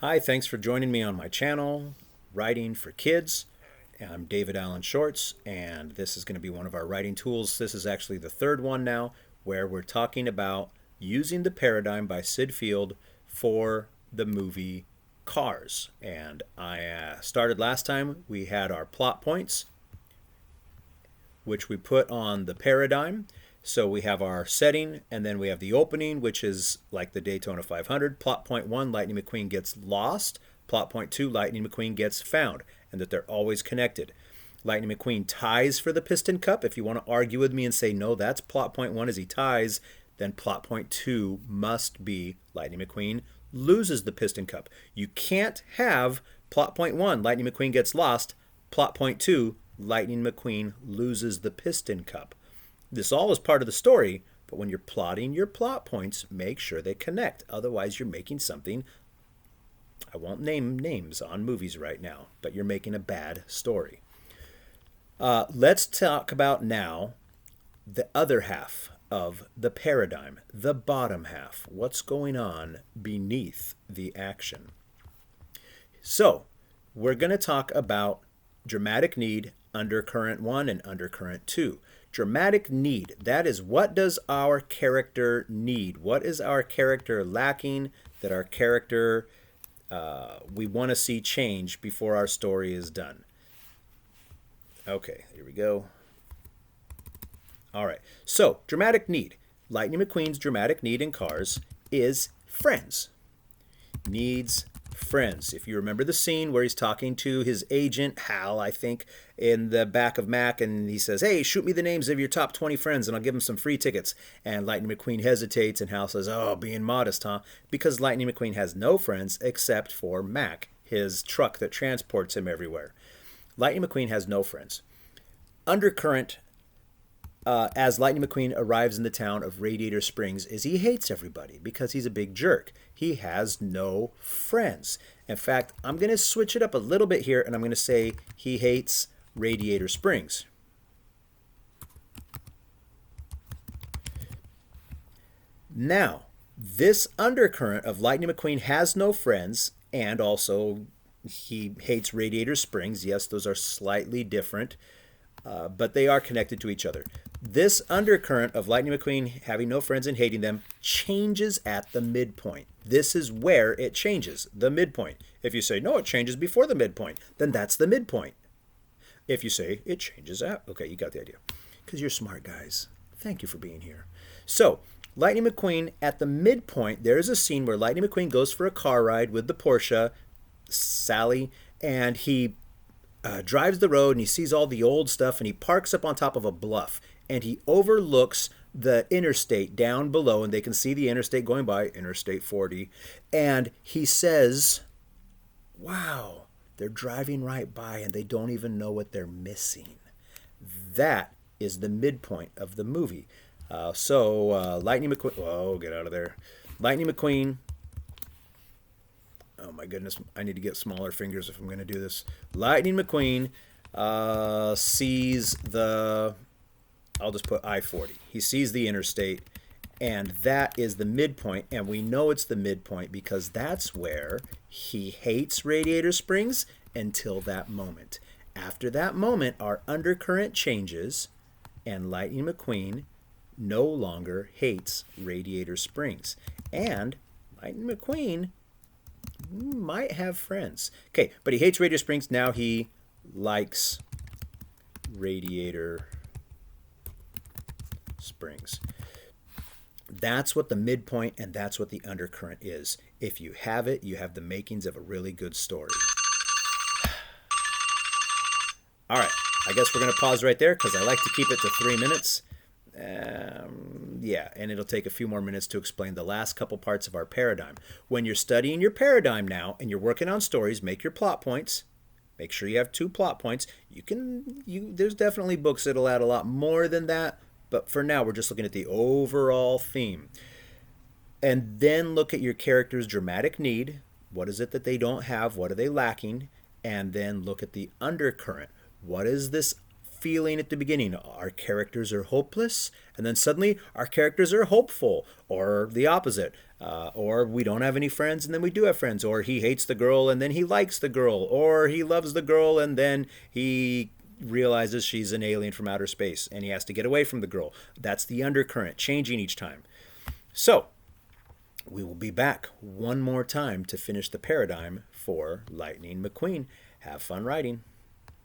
Hi, thanks for joining me on my channel, Writing for Kids. I'm David Allen Shorts, and this is going to be one of our writing tools. This is actually the third one now, where we're talking about using the paradigm by Sid Field for the movie Cars. And I started last time, we had our plot points, which we put on the paradigm. So we have our setting, and then we have the opening, which is like the Daytona 500. Plot point one, Lightning McQueen gets lost. Plot point two, Lightning McQueen gets found, and that they're always connected. Lightning McQueen ties for the Piston Cup. If you want to argue with me and say, no, that's plot point one as he ties, then plot point two must be Lightning McQueen loses the Piston Cup. You can't have plot point one, Lightning McQueen gets lost, plot point two, Lightning McQueen loses the Piston Cup. This all is part of the story, but when you're plotting your plot points, make sure they connect. Otherwise, you're making something, I won't name names on movies right now, but you're making a bad story. Let's talk about now the other half of the paradigm, the bottom half. What's going on beneath the action? So, we're going to talk about dramatic need, undercurrent 1 and undercurrent 2. Dramatic need, that is, what does our character need? What is our character lacking that our character we want to see change before our story is done? Okay, here we go. All right, so dramatic need. Lightning McQueen's dramatic need in Cars is friends. Needs friends. If you remember the scene where he's talking to his agent, Hal, I think, in the back of Mac, and he says, hey, shoot me the names of your top 20 friends and I'll give him some free tickets. And Lightning McQueen hesitates, and Hal says, oh, being modest, huh? Because Lightning McQueen has no friends except for Mac, his truck that transports him everywhere. Lightning McQueen has no friends. Undercurrent, as Lightning McQueen arrives in the town of Radiator Springs, is he hates everybody because he's a big jerk. He has no friends. In fact, I'm going to switch it up a little bit here, and I'm going to say he hates Radiator Springs. Now, this undercurrent of Lightning McQueen has no friends, and also he hates Radiator Springs. Yes, those are slightly different, but they are connected to each other. This undercurrent of Lightning McQueen having no friends and hating them changes at the midpoint. This is where it changes, the midpoint. If you say, no, it changes before the midpoint, then that's the midpoint. If you say it changes at, okay, you got the idea. Because you're smart guys. Thank you for being here. So, Lightning McQueen, at the midpoint, there is a scene where Lightning McQueen goes for a car ride with the Porsche, Sally, and he drives the road and he sees all the old stuff and he parks up on top of a bluff and he overlooks the interstate down below and they can see the interstate going by, Interstate 40, and he says, wow, they're driving right by and they don't even know what they're missing. That is the midpoint of the movie. Lightning McQueen, whoa, get out of there. Lightning McQueen, oh my goodness, I need to get smaller fingers if I'm going to do this. Lightning McQueen sees the, I'll just put I-40. He sees the interstate, and that is the midpoint, and we know it's the midpoint because that's where he hates Radiator Springs until that moment. After that moment, our undercurrent changes, and Lightning McQueen no longer hates Radiator Springs. And Lightning McQueen might have friends. Okay, but he hates Radiator Springs. Now he likes Radiator Springs. That's what the midpoint and that's what the undercurrent is. If you have it, you have the makings of a really good story. All right, I guess we're going to pause right there because I like to keep it to 3 minutes. Yeah, and it'll take a few more minutes to explain the last couple parts of our paradigm. When you're studying your paradigm now and you're working on stories, make your plot points. Make sure you have 2 plot points. There's definitely books that'll add a lot more than that, but for now we're just looking at the overall theme. And then look at your character's dramatic need. What is it that they don't have? What are they lacking? And then look at the undercurrent. What is this feeling at the beginning? Our characters are hopeless, and then suddenly our characters are hopeful, or the opposite. Or we don't have any friends and then we do have friends. Or he hates the girl and then he likes the girl. Or he loves the girl and then he realizes she's an alien from outer space and he has to get away from the girl. That's the undercurrent, changing each time. So, we will be back one more time to finish the paradigm for Lightning McQueen. Have fun writing.